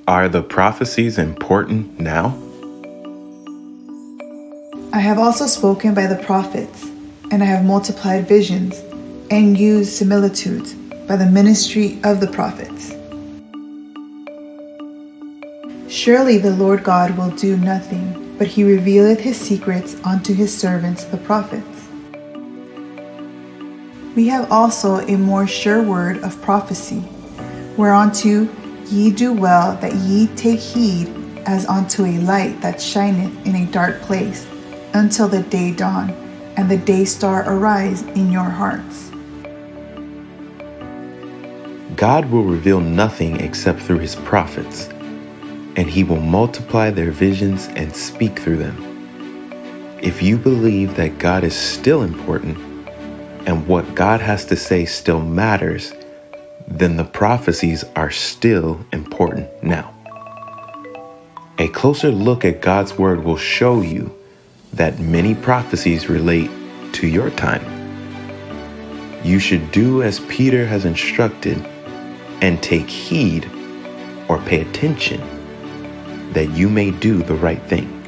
Are the prophecies important now? I have also spoken by the prophets, and I have multiplied visions and used similitudes by the ministry of the prophets. Surely the Lord God will do nothing, but he revealeth his secrets unto his servants the prophets. We have also a more sure word of prophecy, whereunto ye do well that ye take heed as unto a light that shineth in a dark place, until the day dawn, and the day star arise in your hearts. God will reveal nothing except through his prophets, and he will multiply their visions and speak through them. If you believe that God is still important, and what God has to say still matters, then the prophecies are still important now. A closer look at God's word will show you that many prophecies relate to your time. You should do as Peter has instructed and take heed or pay attention that you may do the right thing.